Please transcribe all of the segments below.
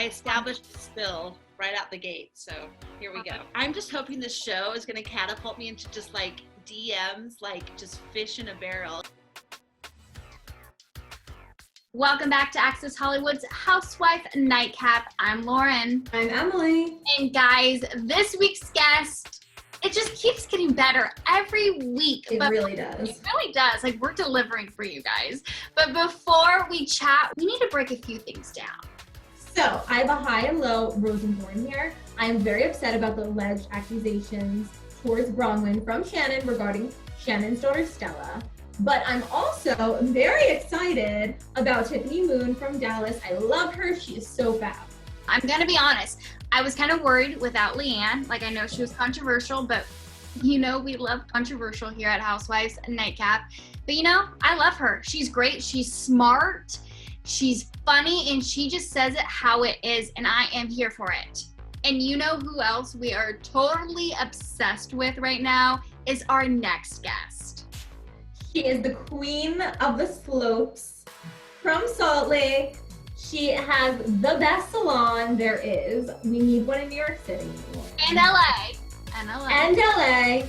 I established the spill right out the gate, so here we go. I'm just hoping this show is going to catapult me into just like DMs, like just fish in a barrel. Welcome back to Access Hollywood's Housewives Nightcap. I'm Lauren. I'm Emily. And guys, this week's guest, it just keeps getting better every week. It really does. It really does. Like, we're delivering for you guys. But before we chat, we need to break a few things down. So, I have a high and low rose and thorn here. I am very upset about the alleged accusations towards Bronwyn from Shannon regarding Shannon's daughter Stella. But I'm also very excited about Tiffany Moon from Dallas. I love her. She is so fab. I'm going to be honest. I was kind of worried without Leanne. Like, I know she was controversial, but you know we love controversial here at Housewives Nightcap. But you know, I love her. She's great. She's smart. She's funny, and she just says it how it is, and I am here for it. And you know who else we are totally obsessed with right now is our next guest. She is the queen of the slopes from Salt Lake. She has the best salon there is. We need one in New York City. And LA. And LA.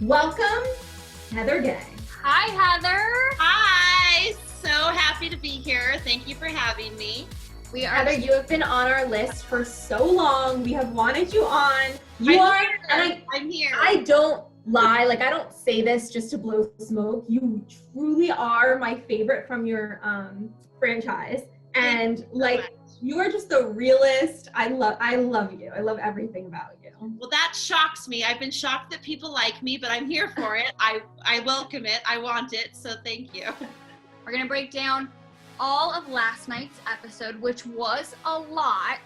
Welcome, Heather Gay. Hi, Heather. Hi, so happy to be here. Thank you for having me. We are. Heather, you have been on our list for so long. We have wanted you on. I'm here. I don't lie, like I don't say this just to blow smoke. You truly are my favorite from your franchise, and like you are just the realest. I love you. I love everything about you. Well, that shocks me. I've been shocked that people like me, but I'm here for it. I welcome it. I want it. So thank you. We're gonna break down all of last night's episode, which was a lot.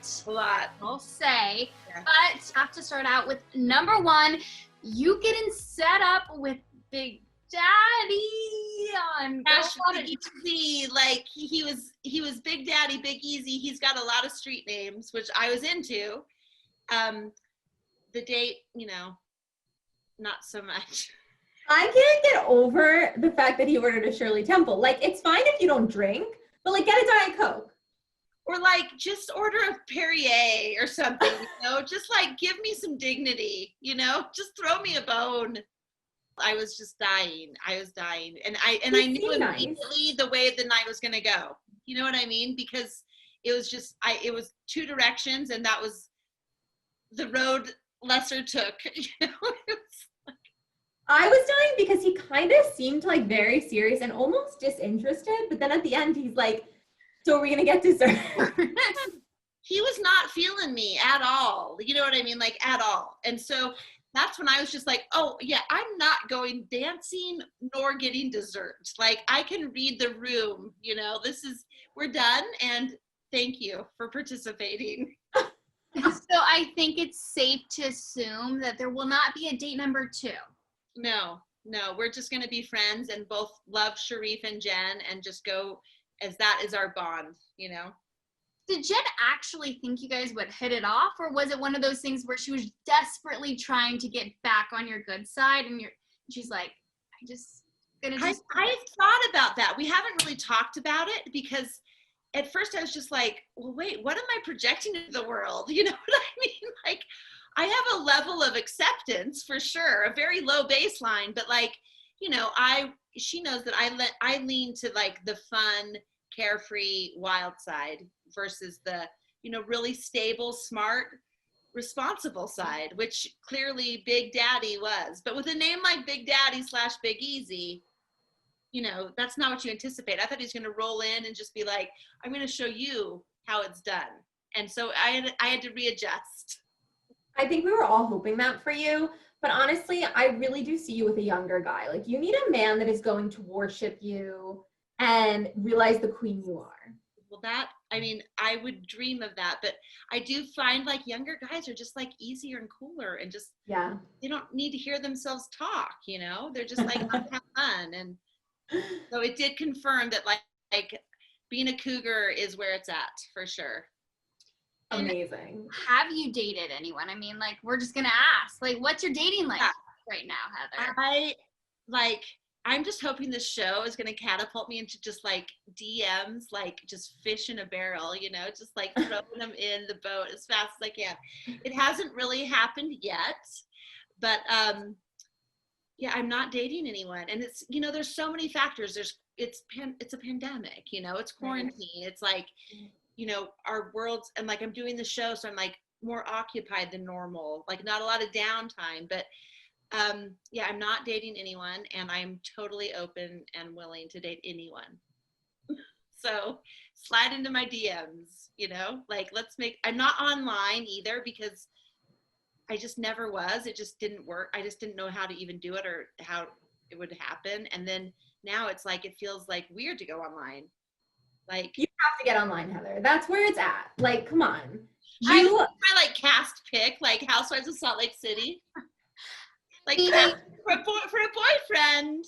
I'll say. Yeah. But have to start out with number one. You getting set up with Big Daddy on Big Easy. Like he was Big Daddy, Big Easy. He's got a lot of street names, which I was into. The date, you know, not so much. I can't get over the fact that he ordered a Shirley Temple. Like, it's fine if you don't drink, but like get a Diet Coke. Or like just order a Perrier or something, you know, just like give me some dignity, you know, just throw me a bone. I was just dying. And I knew immediately the way the night was going to go. You know what I mean? Because it was just, it was two directions, and that was the road lesser took. You know, I was dying because he kind of seemed like very serious and almost disinterested. But then at the end, he's like, so are we going to get dessert? He was not feeling me at all. You know what I mean? Like at all. And so that's when I was just like, oh yeah, I'm not going dancing nor getting dessert. Like I can read the room, you know, we're done. And thank you for participating. So I think it's safe to assume that there will not be a date number 2. No, we're just going to be friends and both love Sharif and Jen and just go as that is our bond, you know? Did Jen actually think you guys would hit it off, or was it one of those things where she was desperately trying to get back on your good side and she's like, I thought about that. We haven't really talked about it because at first I was just like, well, wait, what am I projecting to the world? You know what I mean? Like, I have a level of acceptance for sure, a very low baseline, but like, you know, she knows that I lean to like the fun, carefree, wild side versus the, you know, really stable, smart, responsible side, which clearly Big Daddy was. But with a name like Big Daddy / Big Easy, you know, that's not what you anticipate. I thought he was going to roll in and just be like, I'm going to show you how it's done. And so I had to readjust. I think we were all hoping that for you. But honestly, I really do see you with a younger guy. Like, you need a man that is going to worship you and realize the queen you are. Well, I would dream of that. But I do find like younger guys are just like easier and cooler and just, they don't need to hear themselves talk, you know? They're just like, have fun. And so it did confirm that like being a cougar is where it's at for sure. Amazing. Have you dated anyone? I mean, like, we're just gonna ask, like, what's your dating life right now, Heather? I'm just hoping this show is going to catapult me into just like DMs, like just fish in a barrel, you know, just like throwing them in the boat as fast as I can. It hasn't really happened yet, but yeah, I'm not dating anyone. And it's, you know, there's so many factors. It's a pandemic, you know, it's quarantine. It's like, you know, our worlds, and like I'm doing the show, so I'm like more occupied than normal, like not a lot of downtime, but yeah, I'm not dating anyone, and I'm totally open and willing to date anyone. So slide into my DMs, you know, like I'm not online either because I just never was. It just didn't work. I just didn't know how to even do it or how it would happen. And then now it's like, it feels like weird to go online. Like, You have to get online, Heather. That's where it's at. Like, come on. I like cast pick, like Housewives of Salt Lake City. Like for a boyfriend.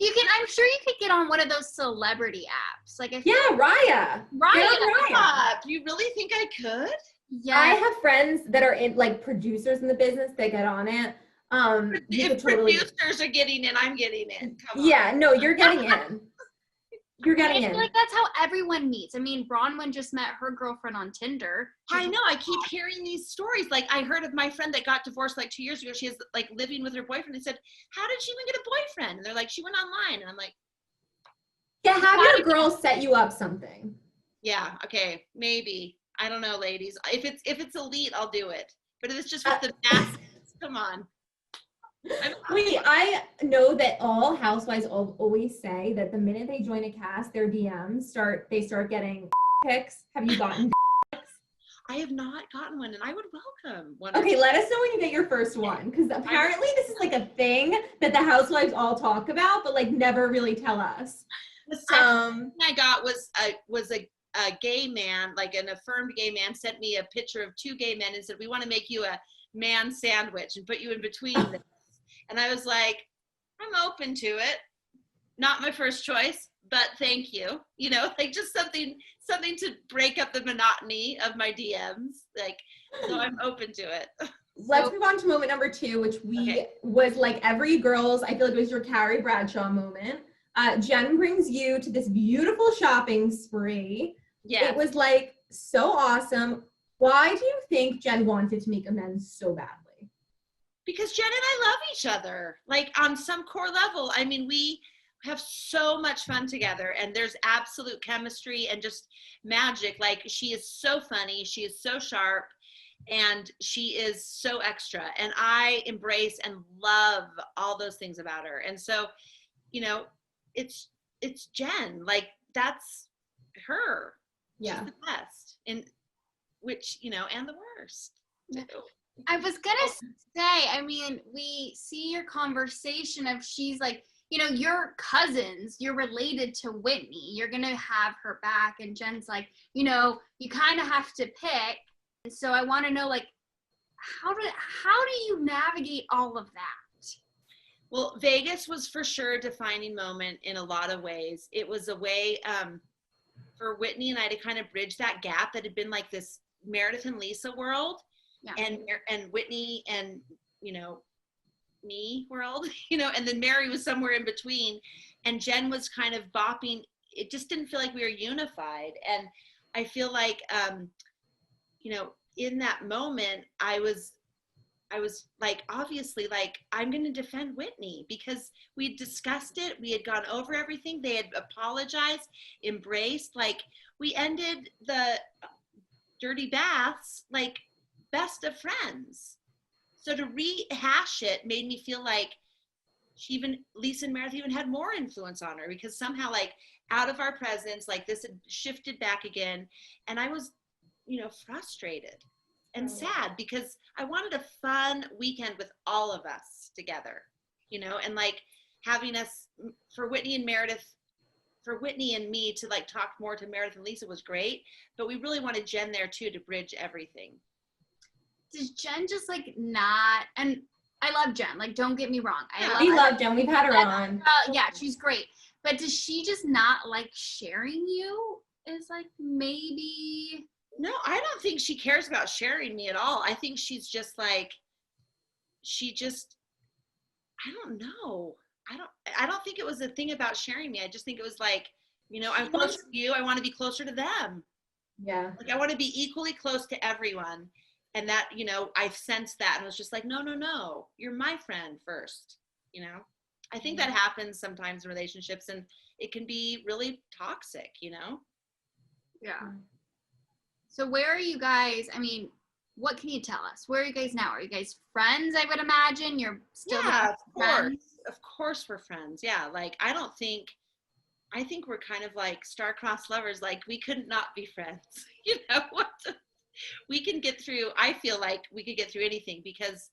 I'm sure you could get on one of those celebrity apps. Like yeah, Raya. Raya. You really think I could? Yeah. I have friends that are in like producers in the business that get on it. If producers are getting in, I'm getting in. Come on. Yeah, no, you're getting in. You're getting I in. feel like that's how everyone meets. I mean, Bronwyn just met her girlfriend on Tinder. I know. I keep hearing these stories. Like, I heard of my friend that got divorced like 2 years ago. She is like living with her boyfriend. They said, how did she even get a boyfriend? And they're like, she went online. And I'm like, yeah, have your girl set you up something. Yeah. Okay. Maybe. I don't know, ladies. If it's elite, I'll do it. But if it's just with the masses, come on. Wait, I know that all housewives always say that the minute they join a cast, their DMs start getting pics. Have you gotten pics? I have not gotten one, and I would welcome one. Okay, let us know when you get your first one, because apparently this is like a thing that the housewives all talk about, but like never really tell us. The second thing I got was a gay man, like an affirmed gay man, sent me a picture of 2 gay men and said, we want to make you a man sandwich and put you in between them. And I was like, I'm open to it. Not my first choice, but thank you. You know, like just something to break up the monotony of my DMs. Like, so I'm open to it. Let's move on to moment number 2, which was like every girl's, I feel like it was your Carrie Bradshaw moment. Jen brings you to this beautiful shopping spree. Yeah. It was like so awesome. Why do you think Jen wanted to make amends so badly? Because Jen and I love each other, like on some core level. I mean, we have so much fun together, and there's absolute chemistry and just magic. Like, she is so funny, she is so sharp, and she is so extra. And I embrace and love all those things about her. And so, you know, it's Jen. Like, that's her. Yeah. She's the best, and which, you know, and the worst. Too. I was gonna say, I mean, we see your conversation of she's like, you know, you're cousins, you're related to Whitney, you're gonna have her back, and Jen's like, you know, you kind of have to pick. And so I want to know, like, how do you navigate all of that? Well, Vegas was for sure a defining moment in a lot of ways. It was a way for Whitney and I to kind of bridge that gap that had been like this Meredith and Lisa world. Yeah. And Whitney and, you know, me world, you know, and then Mary was somewhere in between, and Jen was kind of bopping. It just didn't feel like we were unified. And I feel like, you know, in that moment, I was like, obviously, like, I'm going to defend Whitney because we discussed it. We had gone over everything. They had apologized, embraced, like, we ended the dirty baths, like, best of friends. So to rehash it made me feel like Lisa and Meredith even had more influence on her, because somehow, like, out of our presence, like, this had shifted back again. And I was, you know, frustrated and sad because I wanted a fun weekend with all of us together, you know, and like having us, for Whitney and Meredith, for Whitney and me to like talk more to Meredith and Lisa was great, but we really wanted Jen there too to bridge everything. Does Jen just like not, and I love Jen, like, don't get me wrong. We love Jen, we've had her on. Yeah, she's great. But does she just not like sharing you? Is like maybe. No, I don't think she cares about sharing me at all. I think she's just like, I don't know. I don't think it was a thing about sharing me. I just think it was like, I'm closer to you. I want to be closer to them. Yeah. Like I want to be equally close to everyone. And that, I sensed that and was just like, no, you're my friend first. I think that happens sometimes in relationships, and it can be really toxic, Yeah. So where are you guys? I mean, what can you tell us? Where are you guys now? Are you guys friends? I would imagine you're still of friends. course we're friends. Yeah. Like, I think we're kind of like star-crossed lovers. Like we could not be friends, we can get through. I feel like we could get through anything because,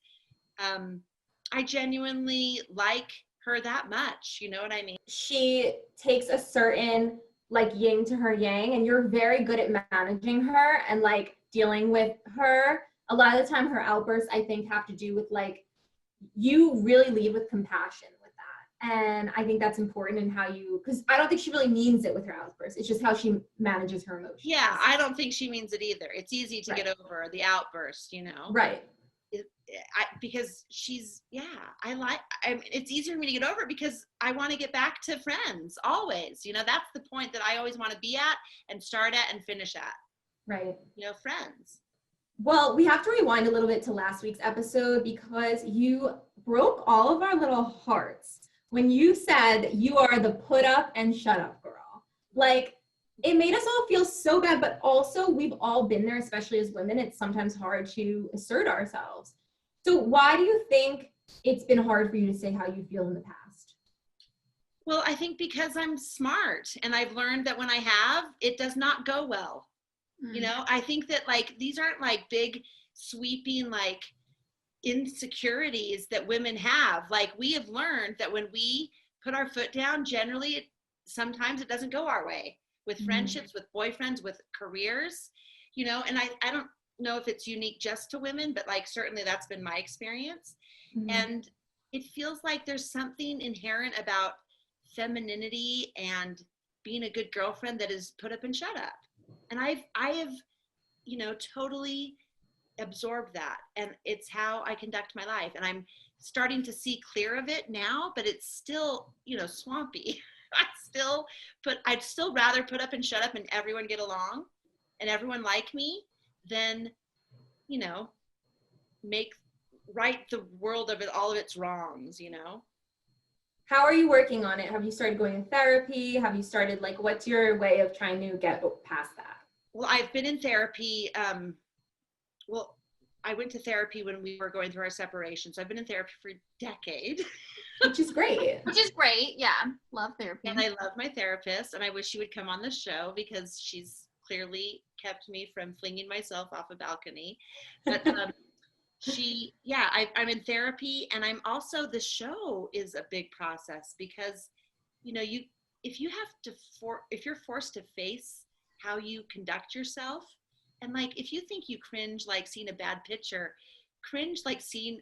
I genuinely like her that much. You know what I mean? She takes a certain like yin to her yang, and you're very good at managing her and like dealing with her. A lot of the time her outbursts, I think, have to do with like, you really lead with compassion with that. And I think that's important in how you, because I don't think she really means it with her outbursts. It's just how she manages her emotions. Yeah, I don't think she means it either. It's easy to Right. get over the outburst, Right. Because she's, it's easier for me to get over it because I want to get back to friends always. That's the point that I always want to be at and start at and finish at. Right. Friends. Well, we have to rewind a little bit to last week's episode because you broke all of our little hearts when you said you are the put up and shut up girl. Like, it made us all feel so bad, but also we've all been there, especially as women. It's sometimes hard to assert ourselves. So why do you think it's been hard for you to say how you feel in the past? Well, I think because I'm smart and I've learned that when I have, it does not go well. I think that like, these aren't like big sweeping, like insecurities that women have. Like we have learned that when we put our foot down, generally, sometimes it doesn't go our way with friendships, with boyfriends, with careers, and I don't know if it's unique just to women, but like, certainly that's been my experience. And it feels like there's something inherent about femininity and being a good girlfriend that is put up and shut up. And I have, totally absorbed that. And it's how I conduct my life. And I'm starting to see clear of it now, but it's still, swampy. I'd still rather put up and shut up and everyone get along and everyone like me than, right the world of it, all of its wrongs, How are you working on it? Have you started going to therapy? Have you started, like, what's your way of trying to get past that? Well, I've been in therapy. I went to therapy when we were going through our separation. So I've been in therapy for a decade. Which is great. Yeah. Love therapy. And I love my therapist, and I wish she would come on the show because she's clearly kept me from flinging myself off a balcony. But I'm in therapy, and I'm also, the show is a big process because, if you're forced to face how you conduct yourself, and like, if you think you cringe like seeing a bad picture, cringe like seeing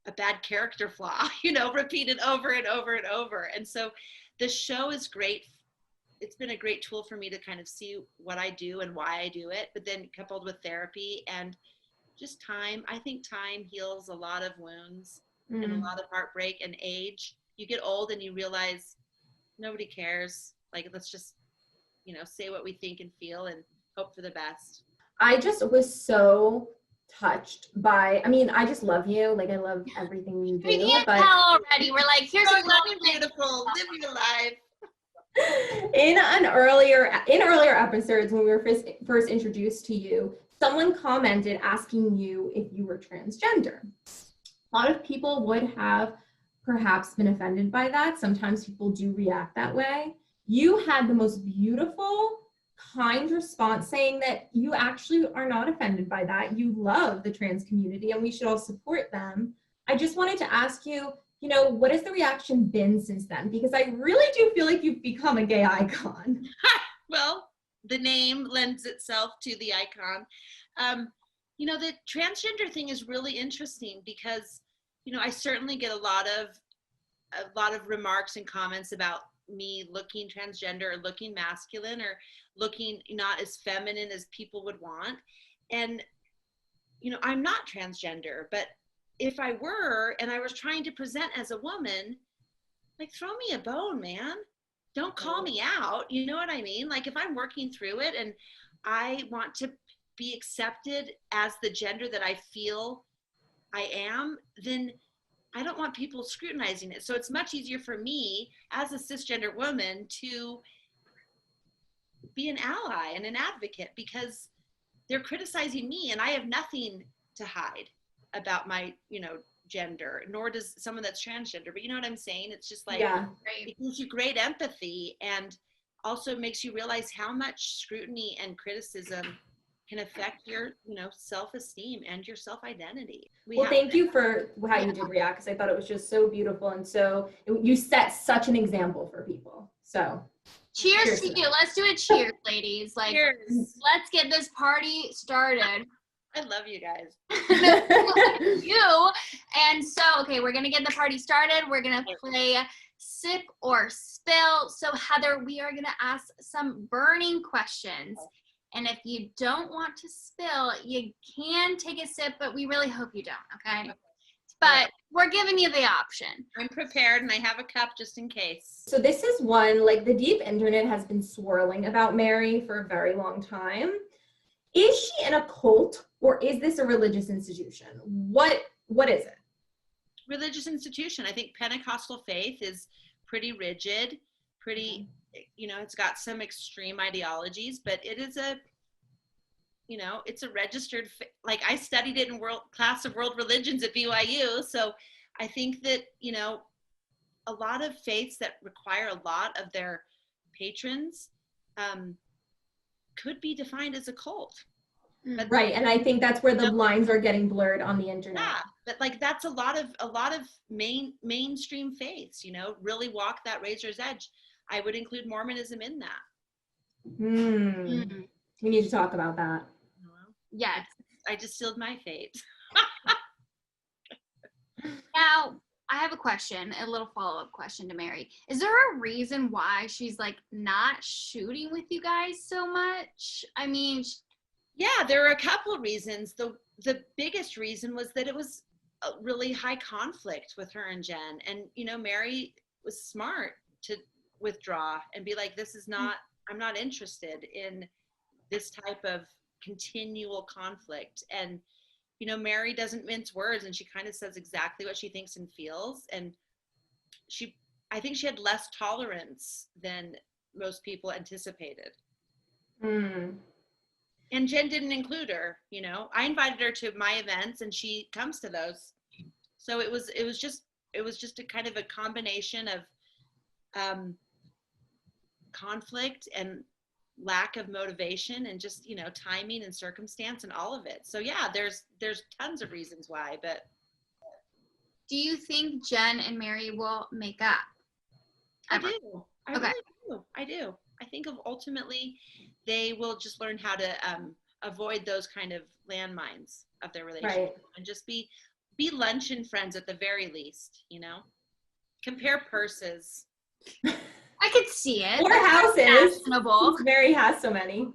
a bad character flaw, repeated over and over and over. And so the show is great. It's been a great tool for me to kind of see what I do and why I do it, but then coupled with therapy and just time. I think time heals a lot of wounds and a lot of heartbreak and age. You get old and you realize nobody cares. Like, let's just, say what we think and feel and hope for the best. I just was so touched by, I just love you. Like, I love everything you do. We can't tell already. We're like, here's a love, beautiful, live your life. In earlier episodes, when we were first introduced to you, someone commented asking you if you were transgender. A lot of people would have perhaps been offended by that. Sometimes people do react that way. You had the most beautiful, kind response saying that you actually are not offended by that. You love the trans community and we should all support them. I just wanted to ask you, what has the reaction been since then? Because I really do feel like you've become a gay icon. Well, the name lends itself to the icon. The transgender thing is really interesting because, I certainly get a lot of remarks and comments about me looking transgender or looking masculine or looking not as feminine as people would want. And, I'm not transgender, but if I were and I was trying to present as a woman, like, throw me a bone, man. Don't call me out. You know what I mean? Like, if I'm working through it and I want to be accepted as the gender that I feel I am, then I don't want people scrutinizing it. So it's much easier for me as a cisgender woman to be an ally and an advocate, because they're criticizing me and I have nothing to hide about my, gender, nor does someone that's transgender. But you know what I'm saying? It's just like, it gives you great empathy, and also makes you realize how much scrutiny and criticism can affect your, self-esteem and your self-identity. Well, thank you for how you did react, because I thought it was just so beautiful, and so you set such an example for people. So cheers to you. Let's do a cheers, ladies. Like, cheers. Let's get this party started. I love you guys. You. And so, okay, we're going to get the party started. We're going to play Sip or Spill. So, Heather, we are going to ask some burning questions. And if you don't want to spill, you can take a sip, but we really hope you don't, okay? But we're giving you the option. I'm prepared, and I have a cup just in case. So this is one, like, the deep internet has been swirling about Mary for a very long time. Is she in a cult, or is this a religious institution? What is it? Religious institution. I think Pentecostal faith is pretty rigid, pretty, it's got some extreme ideologies, but it is it's a registered, like, I studied it in class of world religions at BYU. So I think that, a lot of faiths that require a lot of their patrons could be defined as a cult. But right, and I think that's where the lines are getting blurred on the internet. Yeah, but like, that's a lot of mainstream faiths, really walk that razor's edge. I would include Mormonism in that. We need to talk about that. Yes. I just sealed my fate. Now, I have a question, a little follow-up question to Mary. Is there a reason why she's, like, not shooting with you guys so much? I mean... Yeah, there are a couple of reasons. The biggest reason was that it was a really high conflict with her and Jen. And, Mary was smart to withdraw and be like, I'm not interested in this type of continual conflict. And, Mary doesn't mince words, and she kind of says exactly what she thinks and feels. And I think she had less tolerance than most people anticipated. And Jen didn't include her, I invited her to my events and she comes to those. So it was just a kind of a combination of conflict and lack of motivation, and just, timing and circumstance and all of it. So yeah, there's tons of reasons why. But do you think Jen and Mary will make up? I do. I do. I think ultimately they will just learn how to avoid those kind of landmines of their relationship, and just be luncheon friends at the very least, compare purses. I could see it. Or houses. Mary has so many.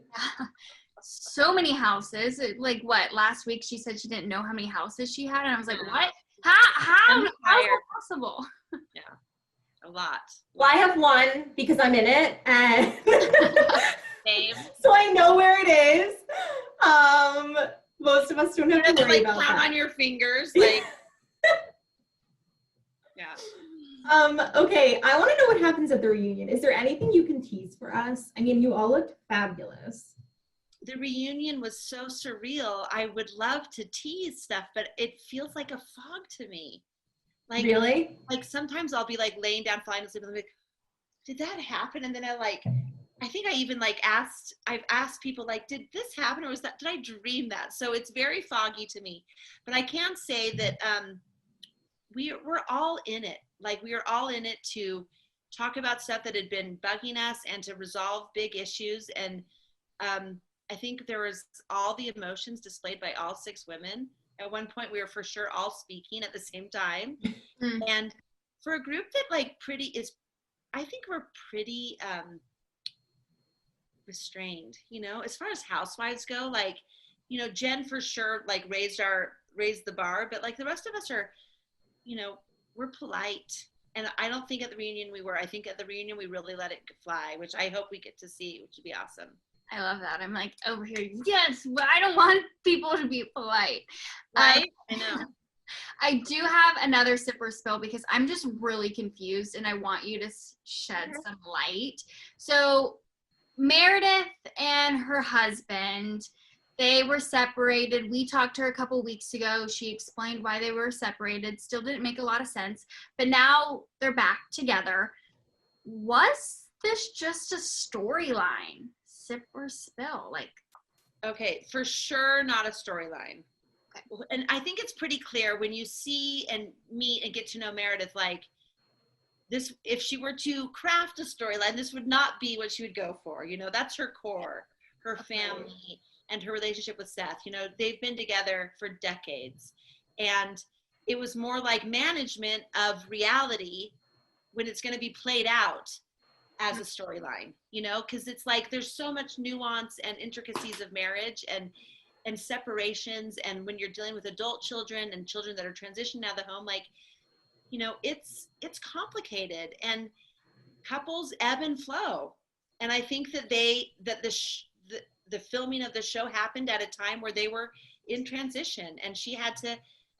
So many houses. Like, what? Last week she said she didn't know how many houses she had, and I was like, what? How is that possible? Yeah, a lot. Well, I have one because I'm in it, and Same. So I know where it is. Most of us don't have to worry about count that. On your fingers, like. Yeah. Okay, I want to know what happens at the reunion. Is there anything you can tease for us? I mean, you all looked fabulous. The reunion was so surreal. I would love to tease stuff, but it feels like a fog to me. Like, really? Like, sometimes I'll be like laying down, falling asleep, and I'm like, did that happen? And then I think I even I've asked people, like, did this happen, or did I dream that? So it's very foggy to me. But I can say that we're all in it. Like, we were all in it to talk about stuff that had been bugging us and to resolve big issues. And I think there was all the emotions displayed by all 6 women. At one point, we were for sure all speaking at the same time. And for a group that I think we're pretty restrained, as far as housewives go. Like, Jen for sure, like, raised the bar, but like the rest of us are, we're polite. And I don't think at the reunion we were. I think at the reunion we really let it fly, which I hope we get to see, which would be awesome. I love that. I'm like over here. Yes, but I don't want people to be polite. Right? I know. I do have another sip or spill because I'm just really confused and I want you to shed some light. So Meredith and her husband, they were separated. We talked to her a couple weeks ago. She explained why they were separated. Still didn't make a lot of sense. But now they're back together. Was this just a storyline? Sip or spill? Like, okay, for sure not a storyline. Okay. And I think it's pretty clear when you see and meet and get to know Meredith, like this, if she were to craft a storyline, this would not be what she would go for. You know, that's her core, her family, and her relationship with Seth. You know, they've been together for decades. And it was more like management of reality when it's going to be played out as a storyline, you know, because it's like there's so much nuance and intricacies of marriage and separations, and when you're dealing with adult children and children that are transitioning out of the home, like, you know, it's complicated, and couples ebb and flow. And I think that the filming of the show happened at a time where they were in transition, and she had to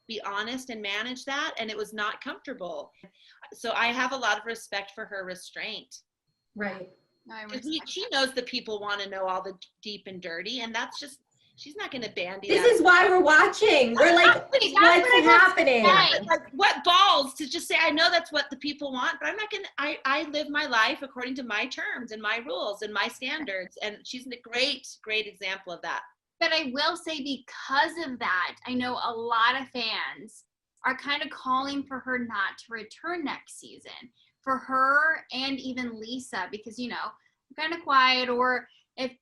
be honest and manage that, and it was not comfortable. So I have a lot of respect for her restraint. Right. She knows that people want to know all the deep and dirty, and that's just, she's not going to bandy This that. is why we're watching. We're like, what's happening? Like, what balls to just say, I know that's what the people want, but I'm not going to, I live my life according to my terms and my rules and my standards. And she's a great, great example of that. but I will say because of that, I know a lot of fans are kind of calling for her not to return next season. For her and even Lisa, because, you know, kind of quiet, or if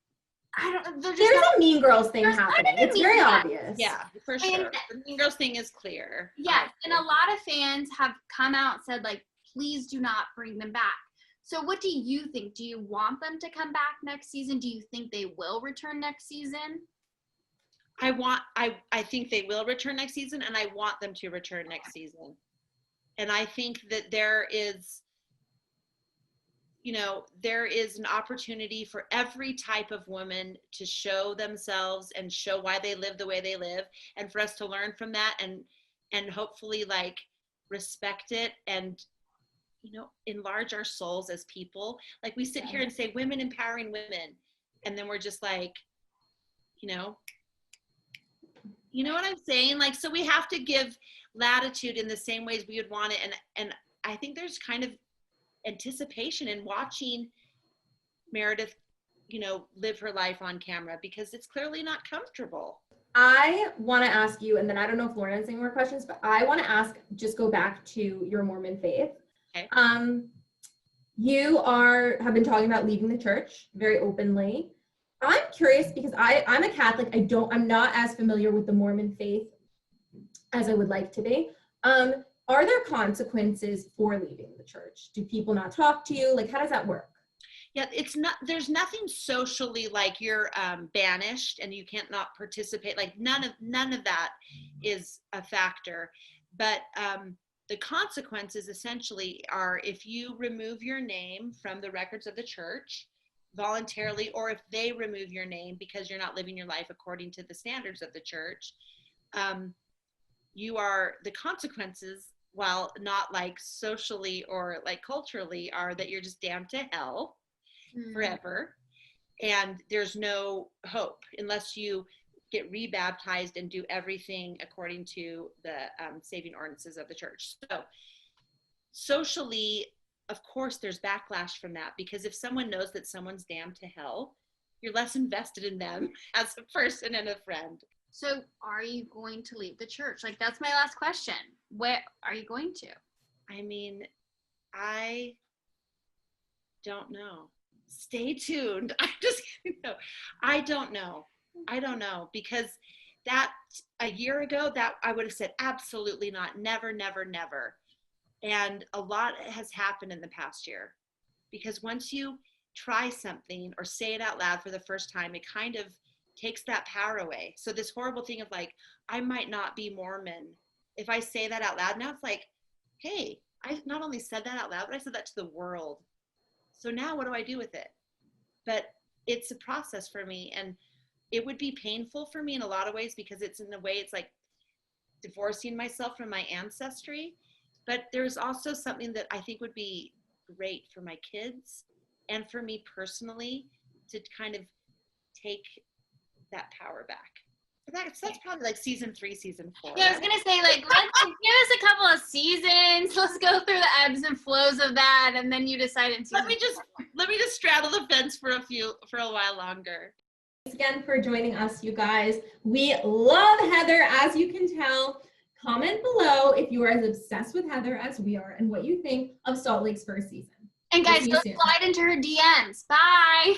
I don't, there's a Mean Girls thing happening. It's very obvious. Yeah, for sure. The Mean Girls thing is clear. Yes, and a lot of fans have come out and said, like, please do not bring them back. So what do you think? Do you want them to come back next season? Do you think they will return next season? I think they will return next season, and I want them to return next season. And I think that there is, you know, there is an opportunity for every type of woman to show themselves and show why they live the way they live, and for us to learn from that and hopefully like respect it and, you know, enlarge our souls as people. Like we sit here and say women empowering women, and then we're just like, you know what I'm saying? Like, so we have to give latitude in the same ways we would want it. And I think there's kind of anticipation in watching Meredith, you know, live her life on camera, because it's clearly not comfortable. I want to ask you, and then I don't know if Lauren has any more questions, but I want to ask, just go back to your Mormon faith. Okay. You have been talking about leaving the church very openly. I'm curious because I'm a Catholic. I'm not as familiar with the Mormon faith as I would like to be. Are there consequences for leaving the church? Do people not talk to you? Like, how does that work? Yeah, there's nothing socially like you're banished and you can't not participate. Like none of that is a factor. But the consequences essentially are if you remove your name from the records of the church voluntarily, or if they remove your name because you're not living your life according to the standards of the church, the consequences, while not like socially or like culturally, are that you're just damned to hell forever, and there's no hope unless you get rebaptized and do everything according to the saving ordinances of the church. So socially, of course, there's backlash from that, because if someone knows that someone's damned to hell, you're less invested in them as a person and a friend. So are you going to leave the church? Like, that's my last question. Where are you going to? I mean, I don't know. Stay tuned. I don't know, because that a year ago, that I would have said absolutely not, never, never, never. And a lot has happened in the past year, because once you try something or say it out loud for the first time, it kind of takes that power away. So this horrible thing of like, I might not be Mormon. If I say that out loud, now it's like, hey, I not only said that out loud, but I said that to the world. So now what do I do with it? But it's a process for me, and it would be painful for me in a lot of ways, because it's in a way, it's like divorcing myself from my ancestry. But there's also something that I think would be great for my kids and for me personally, to kind of take that power back. That's probably like season 3, season 4. Yeah, I was gonna say, like, let's give us a couple of seasons. Let's go through the ebbs and flows of that, and then you decide in season. Let me just straddle the fence for a while longer. Thanks again for joining us, you guys. We love Heather, as you can tell. Comment below if you are as obsessed with Heather as we are, and what you think of Salt Lake's first season. And guys, go slide into her DMs. Bye.